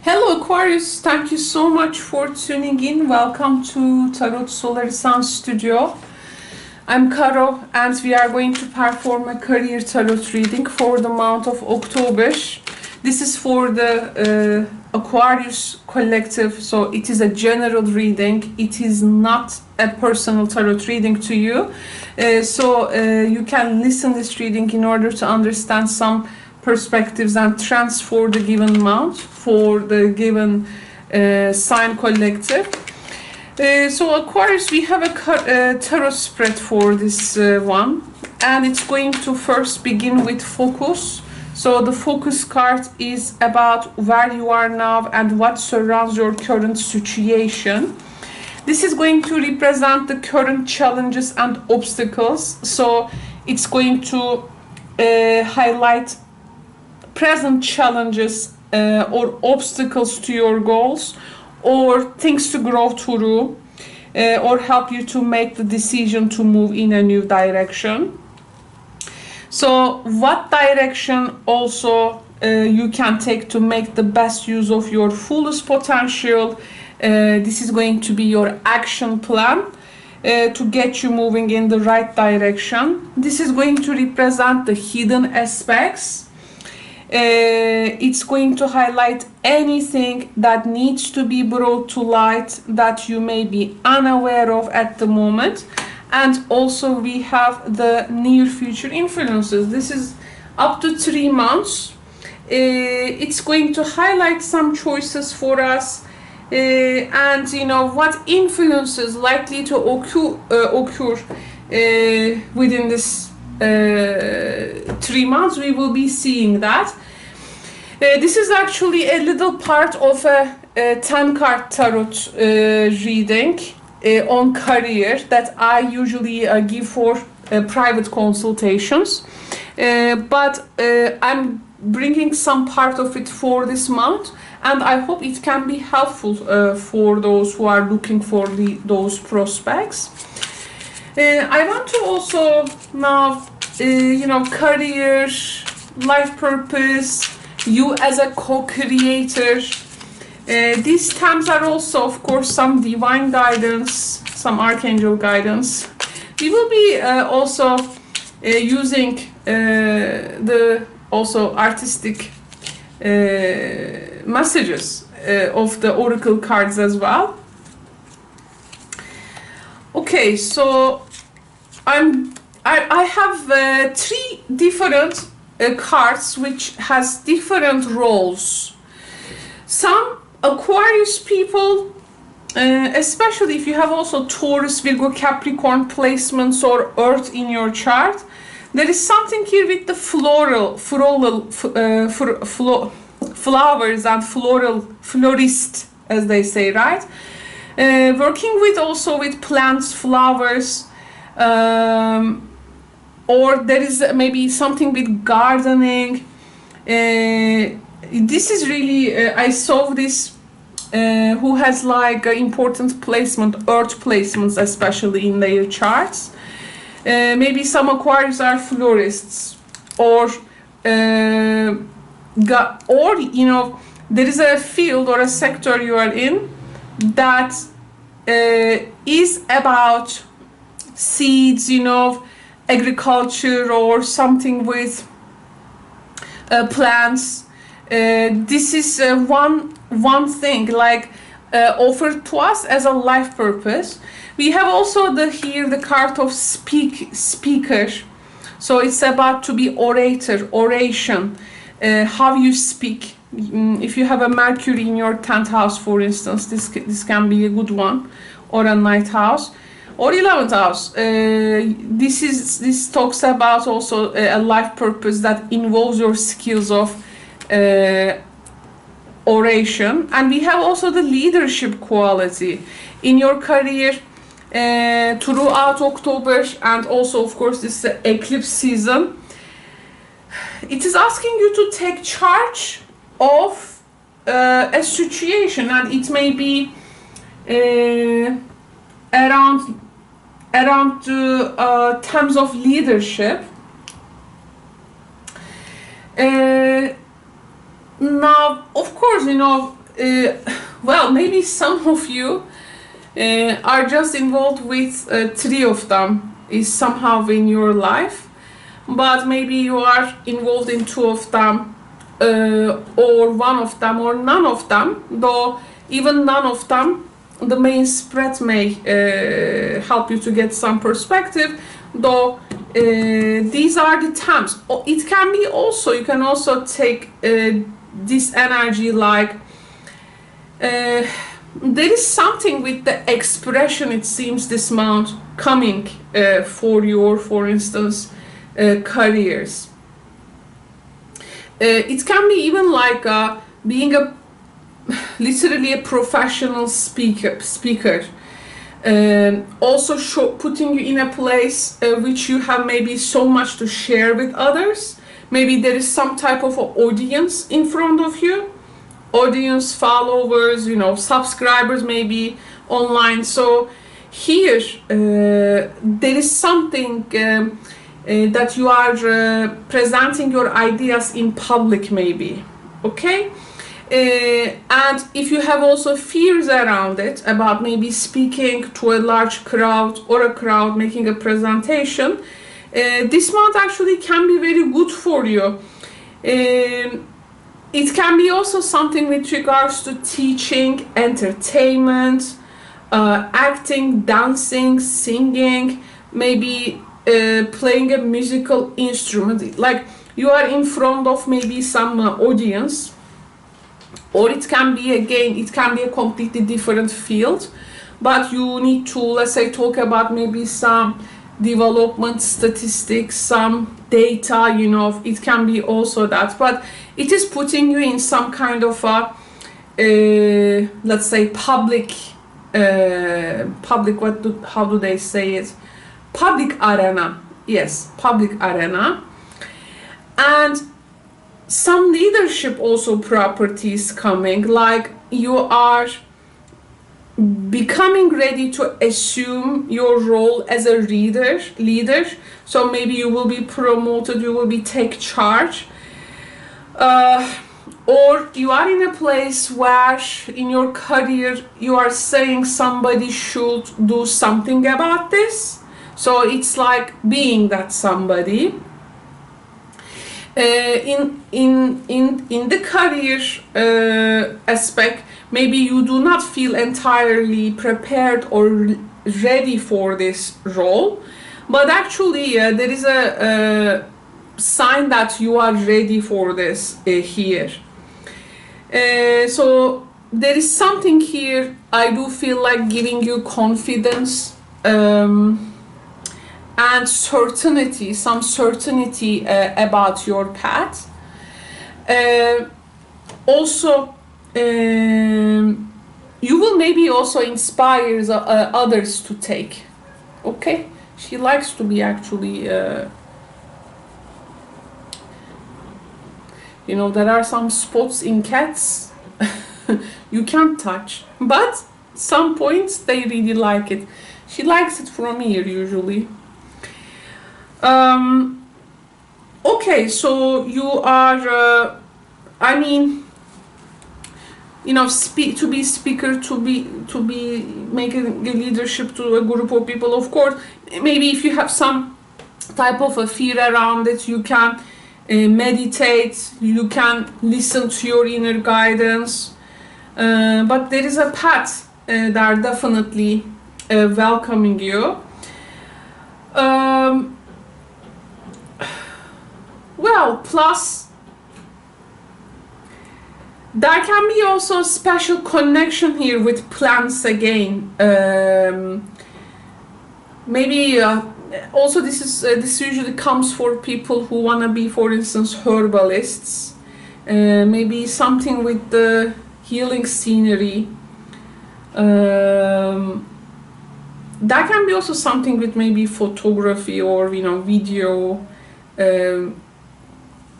Hello Aquarius, thank you so much for tuning in. Welcome to Tarot Solar Sun Studio. I'm Caro and we are going to perform a career tarot reading for the month of October. This is for the Aquarius collective, so it is a general reading. It is not a personal tarot reading to you. You can listen this reading in order to understand some perspectives and trends for the given month, for the given sign collective. So Aquarius, we have a tarot spread for this one, and it's going to first begin with focus. So the focus card is about where you are now and what surrounds your current situation. This is going to represent the current challenges and obstacles. So it's going to highlight present challenges or obstacles to your goals, or things to grow through, or help you to make the decision to move in a new direction. So what direction also you can take to make the best use of your fullest potential. This is going to be your action plan to get you moving in the right direction. This is going to represent the hidden aspects. It's going to highlight anything that needs to be brought to light that you may be unaware of at the moment. And also we have the near future influences. This is up to 3 months. It's going to highlight some choices for us, and you know what influences likely to occur within this 3 months. We will be seeing that. This is actually a little part of a 10-card tarot reading on career that I usually give for private consultations. But I'm bringing some part of it for this month, and I hope it can be helpful for those who are looking for those prospects. I want to also now, career, life purpose, you as a co-creator. These terms are also, of course, some divine guidance, some archangel guidance. We will be also using the also artistic messages of the oracle cards as well. Okay, so I have 3 different cards which has different roles. Some Aquarius people, especially if you have also Taurus, Virgo, Capricorn placements or Earth in your chart, there is something here with the flowers and florist, as they say, right? Working with also with plants, flowers, or there is maybe something with gardening. This is really, I saw this who has like important placement, earth placements, especially in their charts. Maybe some Aquarius are florists, or there is a field or a sector you are in that is about seeds, agriculture, or something with plants. This is one thing like offered to us as a life purpose. We have also here the card of speaker. So it's about to be orator, oration, how you speak. If you have a Mercury in your 10th house, for instance, this can be a good one, or a 9th house, or 11th house. This talks about also a life purpose that involves your skills of oration. And we have also the leadership quality in your career throughout October, and also of course this eclipse season. It is asking you to take charge of a situation, and it may be around terms of leadership. Now, of course, well, maybe some of you are just involved with three of them is somehow in your life, but maybe you are involved in two of them, or one of them, or none of them, though even none of them, the main spread may help you to get some perspective, though these are the times. It can be also, you can also take this energy like there is something with the expression, it seems, this month coming for your, for instance, careers. It can be even like being a literally a professional speaker. Also putting you in a place which you have maybe so much to share with others. Maybe there is some type of audience in front of you, audience, followers, you know, subscribers maybe online. So here there is something that you are presenting your ideas in public maybe, okay? And if you have also fears around it, about maybe speaking to a large crowd or a crowd, making a presentation, this month actually can be very good for you. It can be also something with regards to teaching, entertainment, acting, dancing, singing, maybe playing a musical instrument. Like you are in front of maybe some audience. Or it can be, again, it can be a completely different field, but you need to, let's say, talk about maybe some development statistics, some data, you know, it can be also that, but it is putting you in some kind of a, let's say, public, how do they say it? Public arena, yes, public arena. And some leadership also properties coming, like you are becoming ready to assume your role as a leader. So maybe you will be promoted, you will be take charge, or you are in a place where in your career you are saying somebody should do something about this. So it's like being that somebody. In the career aspect, maybe you do not feel entirely prepared or ready for this role, but actually there is a sign that you are ready for this here. So there is something here, I do feel like giving you confidence and certainty, some certainty about your path. Also, you will maybe also inspire others to take. Okay, she likes to be actually, you know, there are some spots in cats you can't touch, but some points they really like it. She likes it from here usually. Okay, so you are, I mean, you know, to be speaker, to be making leadership to a group of people. Of course, maybe if you have some type of a fear around it, you can meditate, you can listen to your inner guidance. But there is a path that are definitely welcoming you. Well, plus there can be also a special connection here with plants again. Maybe also this usually comes for people who want to be, for instance, herbalists. Maybe something with the healing scenery. That can be also something with maybe photography or, you know, video.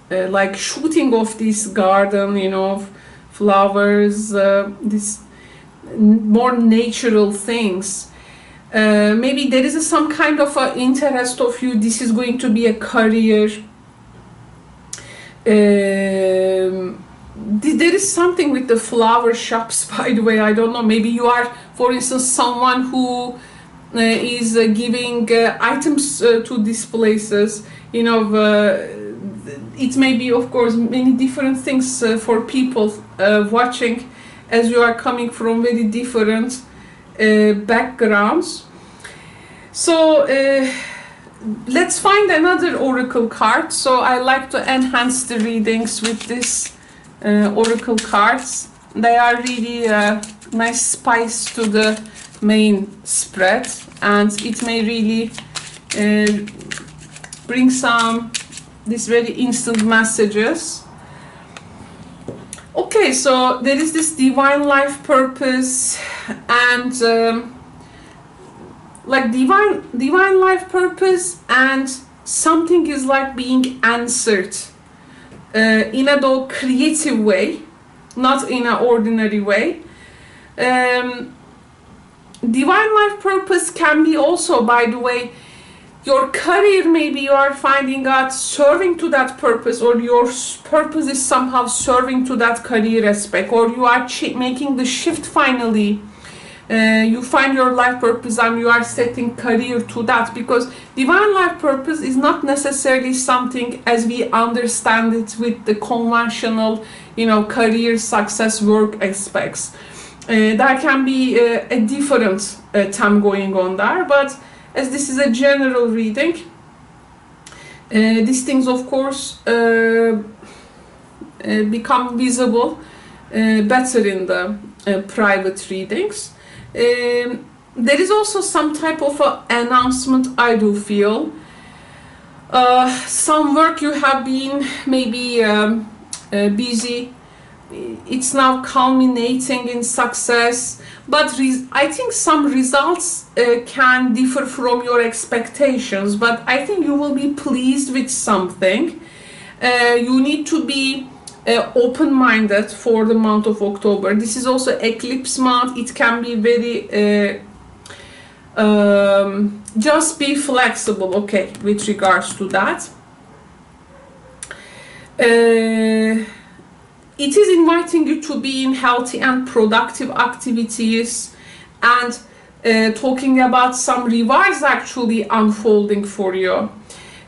Like shooting of this garden, you know, flowers, this more natural things. Maybe there is some kind of interest of you, this is going to be a career. there is something with the flower shops, by the way. I don't know, maybe you are, for instance, someone who is giving items to these places, you know. It may be, of course, many different things for people watching, as you are coming from very different backgrounds. So let's find another oracle card. So I like to enhance the readings with this oracle cards. They are really nice spice to the main spread, and it may really bring some these very instant messages. Okay, so there is this divine life purpose, and like divine life purpose, and something is like being answered in a though creative way, not in an ordinary way. Divine life purpose can be also, by the way, your career. Maybe you are finding out serving to that purpose, or your purpose is somehow serving to that career aspect, or you are making the shift finally. You find your life purpose and you are setting career to that, because divine life purpose is not necessarily something as we understand it with the conventional, you know, career success work aspects. There can be a different theme going on there, but as this is a general reading, these things, of course, become visible better in the private readings. There is also some type of announcement, I do feel. Some work you have been maybe busy, it's now culminating in success, but I think some results can differ from your expectations, but I think you will be pleased with something. You need to be open-minded for the month of October. This is also eclipse month. It can be very just be flexible, okay, with regards to that. It is inviting you to be in healthy and productive activities, and talking about some rewards actually unfolding for you.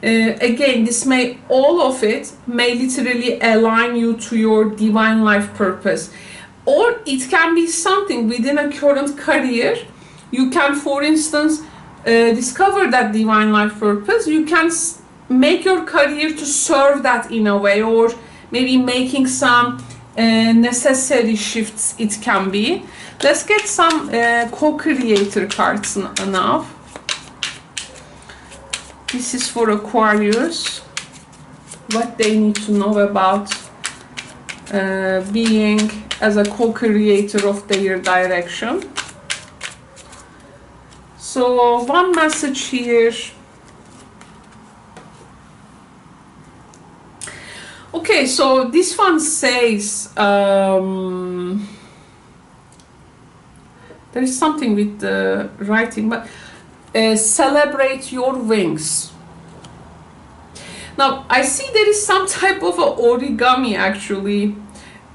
Again, this may, all of it may literally align you to your divine life purpose, or it can be something within a current career. You can, for instance, discover that divine life purpose. You can make your career to serve that in a way, or maybe making some necessary shifts. It can be. Let's get some co-creator cards now. This is for Aquarius, what they need to know about being as a co-creator of their direction. So one message here. Okay, so this one says there is something with the writing, but celebrate your wings. Now I see there is some type of a origami actually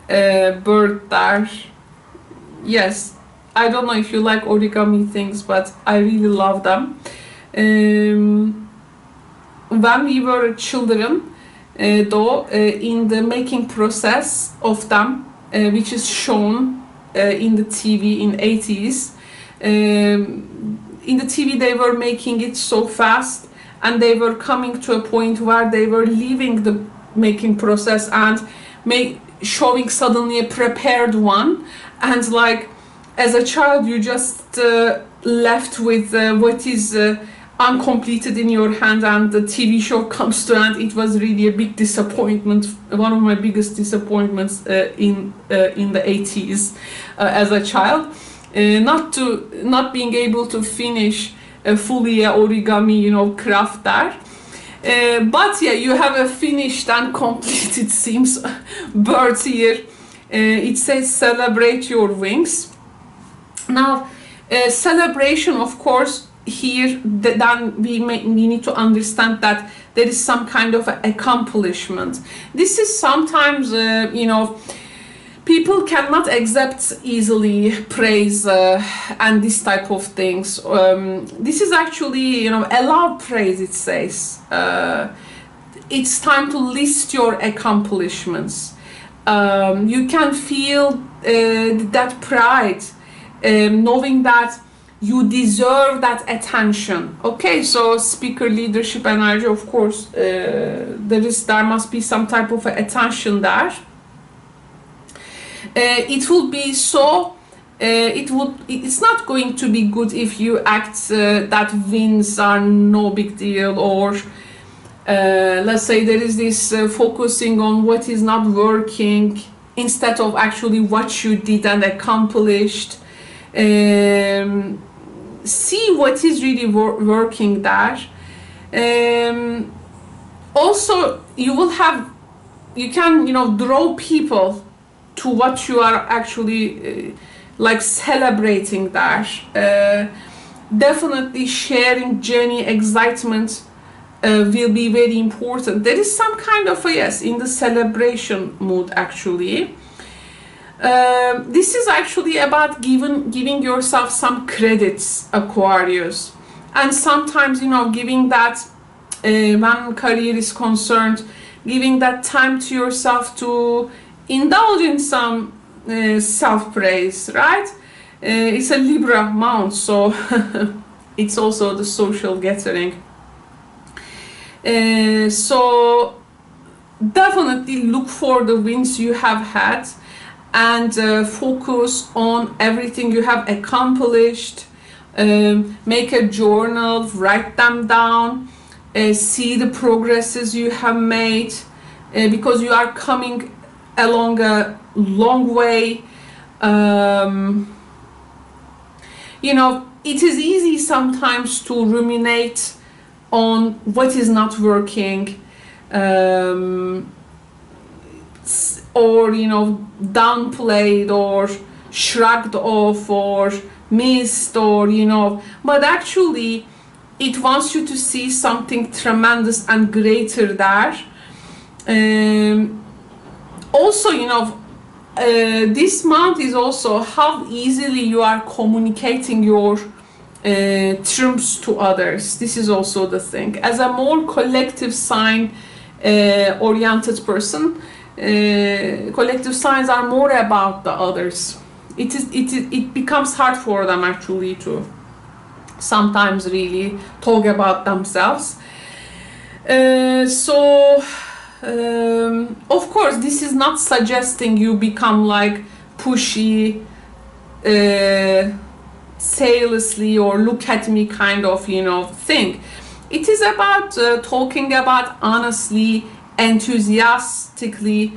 bird there. Yes, I don't know if you like origami things, but I really love them. When we were children, though, in the making process of them, which is shown in the TV in 80s, in the TV they were making it so fast, and they were coming to a point where they were leaving the making process and showing suddenly a prepared one, and like as a child you just left with what is uncompleted in your hand, and the TV show comes to end. It was really a big disappointment, one of my biggest disappointments in the 80s as a child. Not being able to finish fully origami, you know, craft there. But yeah, you have a finished and completed, seems, birds here. It says celebrate your wings. Now, celebration, of course, here then we need to understand that there is some kind of accomplishment. This is sometimes, you know, people cannot accept easily praise and this type of things. This is actually, you know, allow praise, it says. It's time to list your accomplishments. You can feel that pride, knowing that you deserve that attention. Okay, so speaker leadership energy, of course, there must be some type of attention there. It will be so, it's not going to be good if you act that wins are no big deal, or let's say there is this focusing on what is not working instead of actually what you did and accomplished. See what is really working there. Also, you can, you know, draw people to what you are actually like celebrating there. Definitely sharing journey excitement will be very important. There is some kind of a, yes, in the celebration mood actually. This is actually about giving yourself some credits, Aquarius, and sometimes, you know, giving that when career is concerned, giving that time to yourself to indulge in some self-praise, right? It's a Libra month, so it's also the social gathering. So definitely look for the wins you have had and focus on everything you have accomplished. Make a journal, write them down, see the progresses you have made, because you are coming along a long way. You know, it is easy sometimes to ruminate on what is not working, or, you know, downplayed or shrugged off or missed, or, you know, but actually it wants you to see something tremendous and greater there. Also, you know, this month is also how easily you are communicating your terms to others. This is also the thing. As a more collective sign oriented person, collective signs are more about the others. It becomes hard for them actually to sometimes really talk about themselves. Of course, this is not suggesting you become like pushy, salesly, or look at me kind of, you know, thing. It is about talking about honestly, enthusiastically,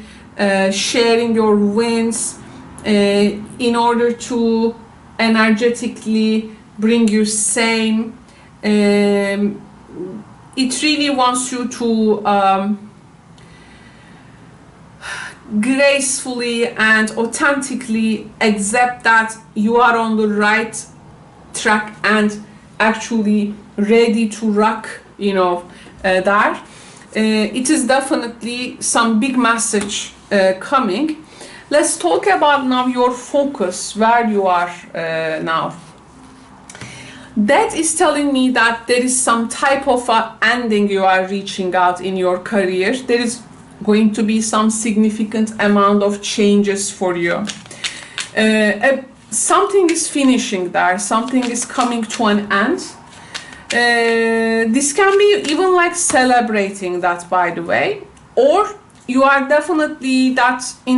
sharing your wins in order to energetically bring you same. It really wants you to gracefully and authentically accept that you are on the right track and actually ready to rock, you know, there. It is definitely some big message coming. Let's talk about now your focus, where you are now. That is telling me that there is some type of ending you are reaching out in your career. There is going to be some significant amount of changes for you. Something is finishing there, something is coming to an end. This can be even like celebrating that, by the way, or you are definitely in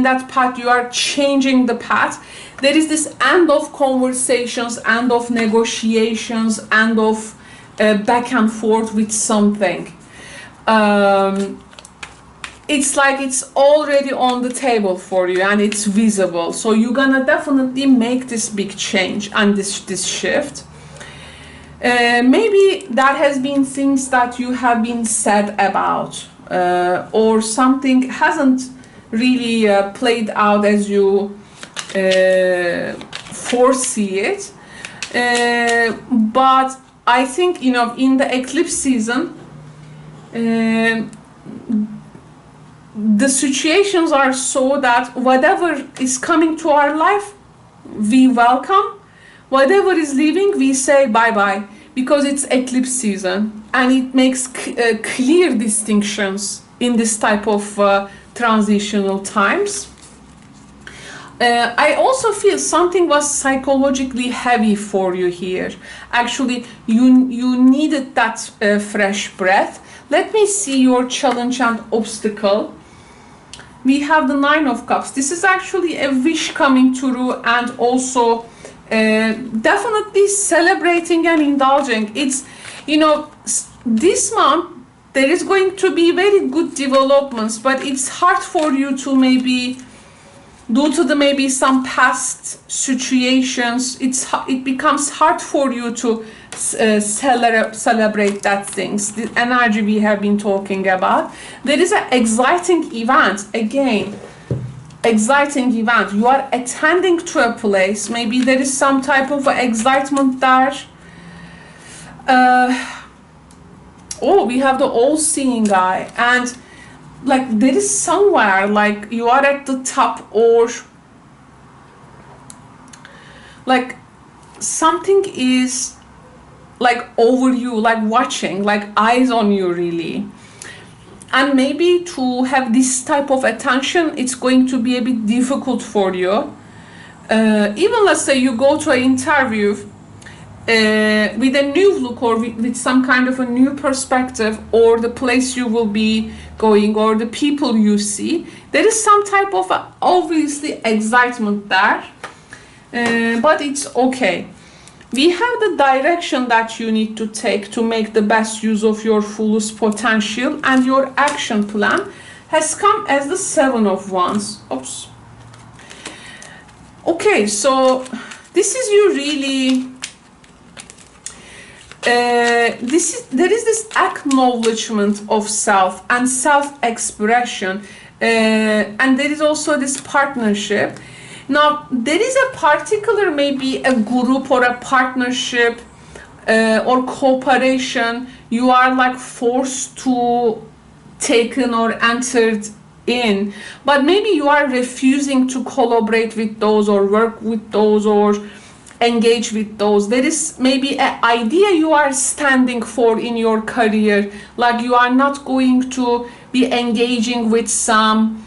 that path, you are changing the path. There is this end of conversations, end of negotiations, end of back and forth with something. It's like it's already on the table for you and it's visible. So you're gonna definitely make this big change and this shift. Maybe that has been things that you have been said about, or something hasn't really played out as you foresee it. But I think, you know, in the eclipse season, The situations are so that whatever is coming to our life, we welcome. Whatever is leaving, we say bye-bye, because it's eclipse season and it makes clear distinctions in this type of transitional times. I also feel something was psychologically heavy for you here. Actually, you needed that fresh breath. Let me see your challenge and obstacle. We have the Nine of Cups. This is actually a wish coming true, and also definitely celebrating and indulging. It's, you know, this month there is going to be very good developments, but it's hard for you to maybe, due to the maybe some past situations, it becomes hard for you to celebrate that things, the energy we have been talking about. There is an exciting event, again, exciting event. You are attending to a place, maybe there is some type of excitement there. Oh, we have the all-seeing eye, and like there is somewhere, like you are at the top, or like something is like over you, like watching, like eyes on you really. And maybe to have this type of attention, it's going to be a bit difficult for you. Even let's say you go to an interview with a new look, or with some kind of a new perspective, or the place you will be going, or the people you see, there is some type of obviously excitement there, but it's okay. We have the direction that you need to take to make the best use of your fullest potential, and your action plan has come as the Seven of Wands. Oops. Okay, so this is you really, there is this acknowledgement of self and self-expression, and there is also this partnership. Now, there is a particular, maybe a group or a partnership or cooperation you are like forced to take in or entered in, but maybe you are refusing to collaborate with those, or work with those, or engage with those. There is maybe an idea you are standing for in your career, like you are not going to be engaging with some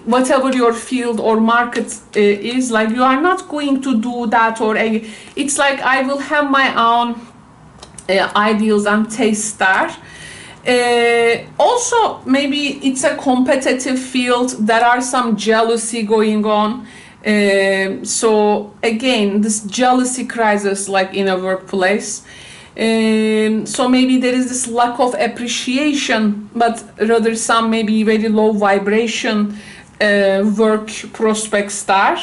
whatever your field or market is, like you are not going to do that, or it's like I will have my own ideals and taste there. Also, maybe it's a competitive field, there are some jealousy going on, so again, this jealousy crisis, like in a workplace. So maybe there is this lack of appreciation, but rather some maybe very low vibration work prospects there.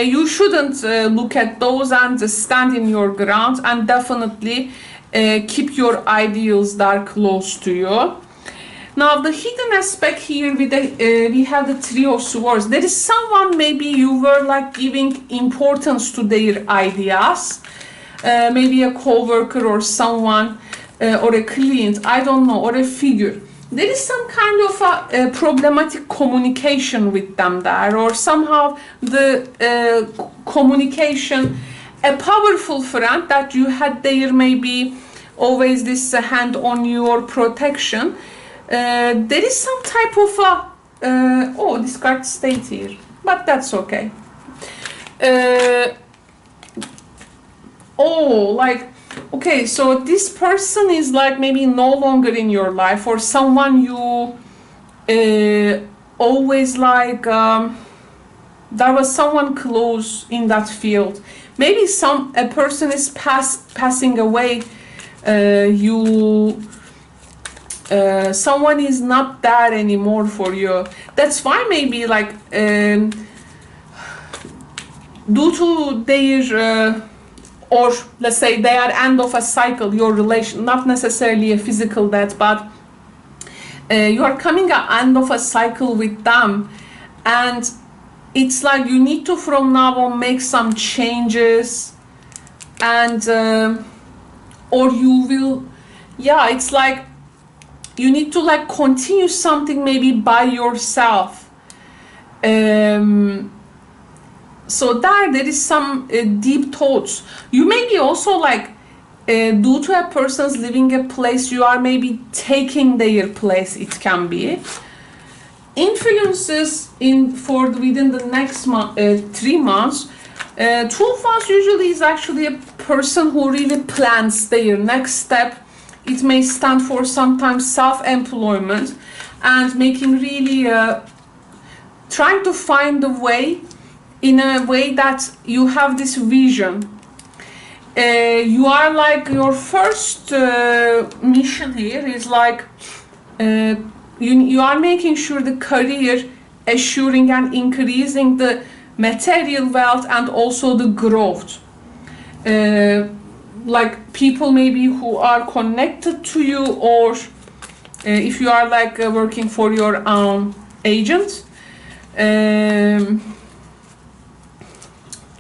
You shouldn't look at those, and stand in your ground, and definitely keep your ideals there close to you. Now, the hidden aspect here with we have the Three of Swords. There is someone, maybe you were like giving importance to their ideas, maybe a co-worker or someone, or a client, I don't know, or a figure. There is some kind of a problematic communication with them there, or somehow the communication, a powerful friend that you had there, maybe always this hand on you or protection. There is some type of oh, this card stayed here, but that's okay. Oh, like, okay, so this person is like maybe no longer in your life, or someone you always like, there was someone close in that field. Maybe a person is passing away, someone is not there anymore for you. That's why maybe like due to their or let's say they are end of a cycle, your relation, not necessarily a physical death, but you are coming at end of a cycle with them, and it's like you need to from now on make some changes, and or you will, yeah, it's like you need to like continue something maybe by yourself. So there is some deep thoughts. You may be also like, due to a person's living a place, you are maybe taking their place. It can be influences in for within the next 3 months. 12 months usually is actually a person who really plans their next step. It may stand for sometimes self-employment and making really trying to find a way, in a way that you have this vision. You are like, your first mission here is like you are making sure the career, assuring and increasing the material wealth and also the growth. Like people maybe who are connected to you, or if you are like working for your own agent,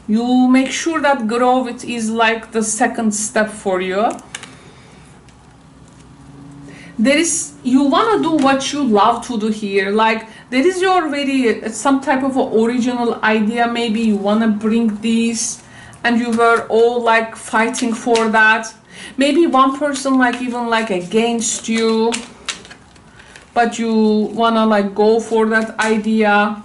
you make sure that growth is like the second step for you. You want to do what you love to do here. Like there is your very some type of original idea, maybe you want to bring these and you were all like fighting for that. Maybe one person like even like against you, but you want to like go for that idea.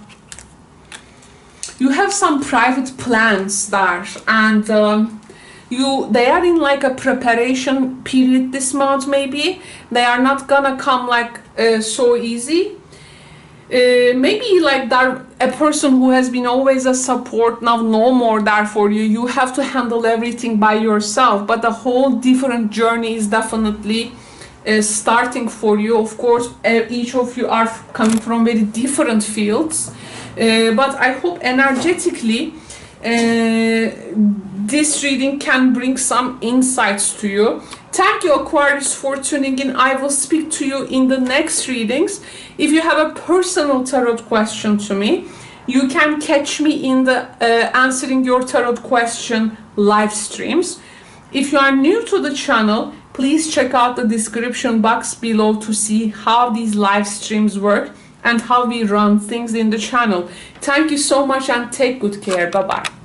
You have some private plans there, and they are in like a preparation period this month. Maybe they are not gonna come like so easy. Maybe like there a person who has been always a support now no more there for you. You have to handle everything by yourself, but a whole different journey is definitely starting for you. Of course, each of you are coming from very different fields, but I hope energetically this reading can bring some insights to you. Thank you, Aquarius, for tuning in. I will speak to you in the next readings. If you have a personal tarot question to me, you can catch me in the answering your tarot question live streams. If you are new to the channel, please check out the description box below to see how these live streams work and how we run things in the channel. Thank you so much and take good care. Bye bye.